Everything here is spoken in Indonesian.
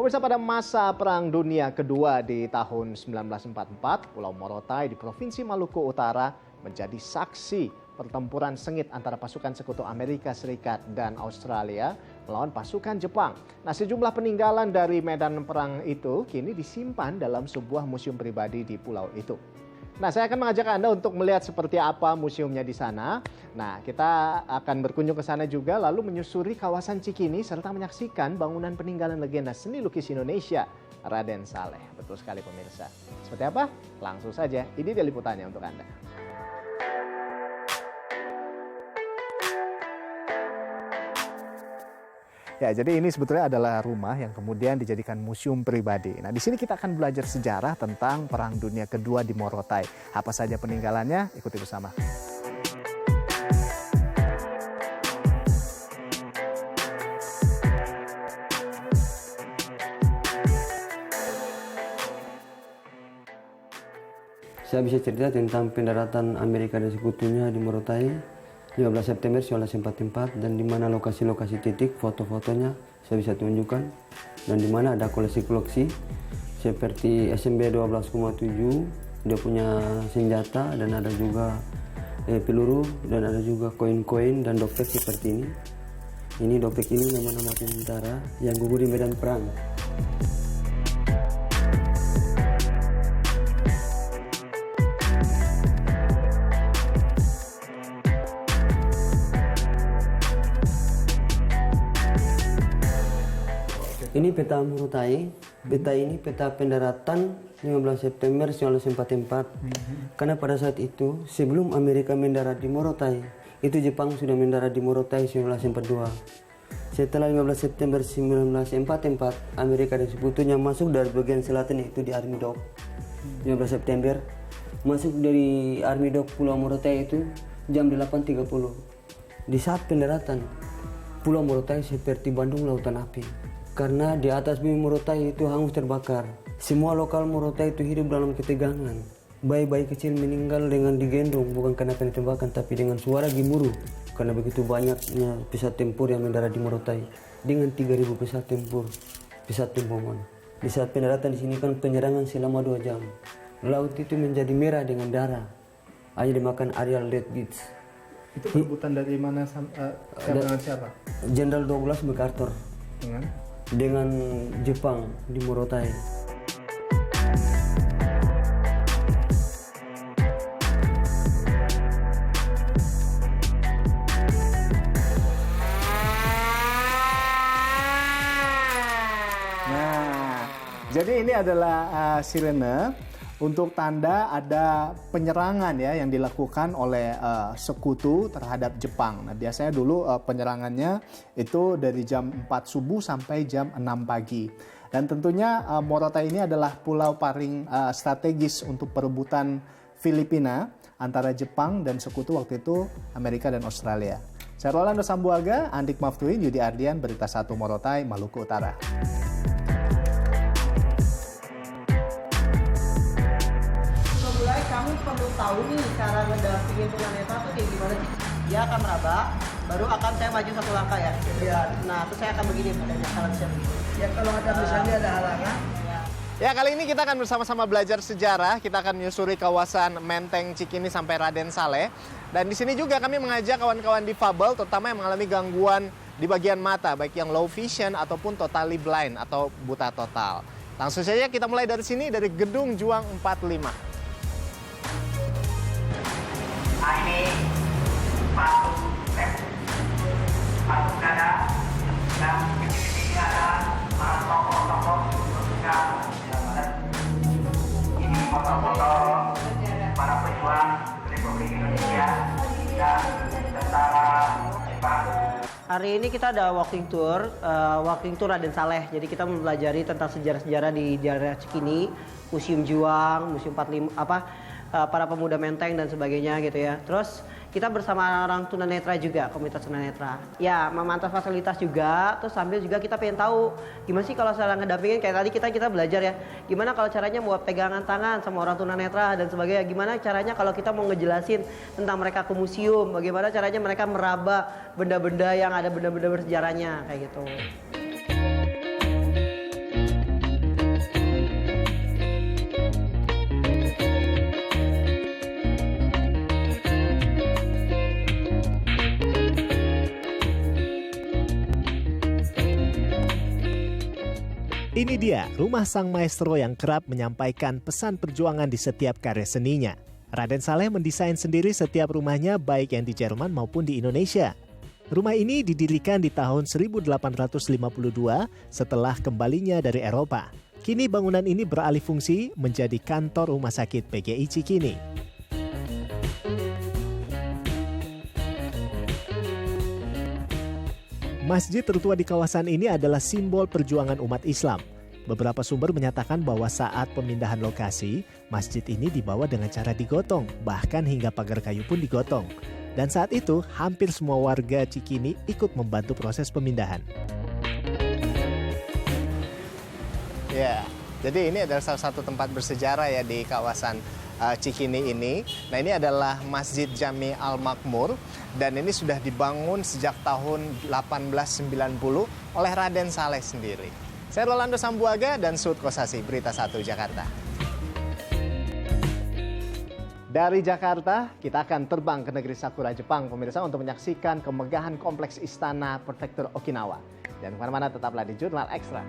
Pemirsa, pada masa Perang Dunia Kedua di tahun 1944, Pulau Morotai di Provinsi Maluku Utara menjadi saksi pertempuran sengit antara pasukan sekutu Amerika Serikat dan Australia melawan pasukan Jepang. Nah, sejumlah peninggalan dari medan perang itu kini disimpan dalam sebuah museum pribadi di pulau itu. Nah, saya akan mengajak Anda untuk melihat seperti apa museumnya di sana. Nah, kita akan berkunjung ke sana juga lalu menyusuri kawasan Cikini serta menyaksikan bangunan peninggalan legenda seni lukis Indonesia, Raden Saleh. Betul sekali pemirsa. Seperti apa? Langsung saja, ini dia liputannya untuk Anda. Ya, jadi ini sebetulnya adalah rumah yang kemudian dijadikan museum pribadi. Nah, di sini kita akan belajar sejarah tentang Perang Dunia Kedua di Morotai. Apa saja peninggalannya? Ikuti bersama. Saya bisa cerita tentang pendaratan Amerika dan sekutunya di Morotai 15 September 1944, dan di mana lokasi-lokasi titik foto-fotonya saya bisa tunjukkan, dan di mana ada koleksi-koleksi seperti SMB 12,7, dia punya senjata, dan ada juga peluru, dan ada juga koin-koin dan dompet seperti ini. Ini dompet ini nama-nama tentara yang gugur di medan perang. Ini peta Morotai. Peta ini peta pendaratan 15 September 1944. Karena pada saat itu, sebelum Amerika mendarat di Morotai, itu Jepang sudah mendarat di Morotai 1942. Setelah 15 September 1944, Amerika dan sekutunya masuk dari bagian selatan, itu di Army Dock. 15 September, masuk dari Army Dock Pulau Morotai itu jam 8.30. Di saat pendaratan, Pulau Morotai seperti Bandung lautan api. Karena di atas bumi Morotai itu hangus terbakar. Semua lokal Morotai itu hidup dalam ketegangan. Bayi-bayi kecil meninggal dengan digendong, bukan karena kena tembakan, tapi dengan suara gemuruh. Karena begitu banyaknya pesawat tempur yang mendarat di Morotai. Dengan 3.000 pesawat tempur, pesawat tembakan. Di saat pendaratan di sini kan penyerangan selama 2 jam. Laut itu menjadi merah dengan darah. Hanya dimakan Ariel Red Beach. Itu perebutan dari mana siapa dengan siapa? Jenderal Douglas MacArthur dengan Jepang di Morotai. Nah, jadi ini adalah sirene untuk tanda ada penyerangan ya yang dilakukan oleh sekutu terhadap Jepang. Nah, biasanya dulu penyerangannya itu dari jam 4 subuh sampai jam 6 pagi. Dan tentunya Morotai ini adalah pulau paling strategis untuk perebutan Filipina antara Jepang dan sekutu waktu itu Amerika dan Australia. Saya Rolando Sambuaga, Andik Maftuin, Yudi Ardian, Berita 1 Morotai, Maluku Utara. Kamu perlu tahu nih cara ngedampingin tunanetra tuh kayak gimana sih? Dia akan meraba, baru akan saya maju 1 langkah ya. Iya. Nah, terus saya akan begini padanya, kalau bisa begini. Ya kalau ada misalnya ada halangan. Ya, kali ini kita akan bersama-sama belajar sejarah. Kita akan menyusuri kawasan Menteng Cikini sampai Raden Saleh. Dan di sini juga kami mengajak kawan-kawan difabel, terutama yang mengalami gangguan di bagian mata, baik yang low vision ataupun totally blind atau buta total. Langsung saja kita mulai dari sini, dari Gedung Juang 45. Ini patung left, patung dada, dan ini ada para tokoh-tokoh juga. Ini foto-foto para pejuang Republik Indonesia dan tentara Jepang. Hari ini kita ada walking tour Raden Saleh. Jadi kita mempelajari tentang sejarah-sejarah di daerah Cikini, Museum Juang, Museum 45 para pemuda Menteng dan sebagainya gitu ya. Terus kita bersama orang tunanetra juga, komunitas tunanetra. Ya, memantau fasilitas juga, terus sambil juga kita pengen tahu gimana sih kalau saya ngedampingin, kayak tadi kita belajar ya. Gimana kalau caranya buat pegangan tangan sama orang tunanetra dan sebagainya. Gimana caranya kalau kita mau ngejelasin tentang mereka ke museum, bagaimana caranya mereka meraba benda-benda yang ada benda-benda bersejarahnya kayak gitu. Ini dia rumah sang maestro yang kerap menyampaikan pesan perjuangan di setiap karya seninya. Raden Saleh mendesain sendiri setiap rumahnya baik yang di Jerman maupun di Indonesia. Rumah ini didirikan di tahun 1852 setelah kembalinya dari Eropa. Kini bangunan ini beralih fungsi menjadi kantor rumah sakit PGI Cikini. Masjid tertua di kawasan ini adalah simbol perjuangan umat Islam. Beberapa sumber menyatakan bahwa saat pemindahan lokasi, masjid ini dibawa dengan cara digotong, bahkan hingga pagar kayu pun digotong. Dan saat itu, hampir semua warga Cikini ikut membantu proses pemindahan. Ya, jadi ini adalah salah satu tempat bersejarah ya di kawasan Cikini ini. Nah, ini adalah Masjid Jami Al-Makmur dan ini sudah dibangun sejak tahun 1890 oleh Raden Saleh sendiri. Saya Rolando Sambuaga dan Sud Kosasi, Berita 1 Jakarta. Dari Jakarta, kita akan terbang ke negeri Sakura, Jepang, pemirsa, untuk menyaksikan kemegahan kompleks Istana Prefektur Okinawa. Jangan kemana-mana, tetaplah di Jurnal Ekstra.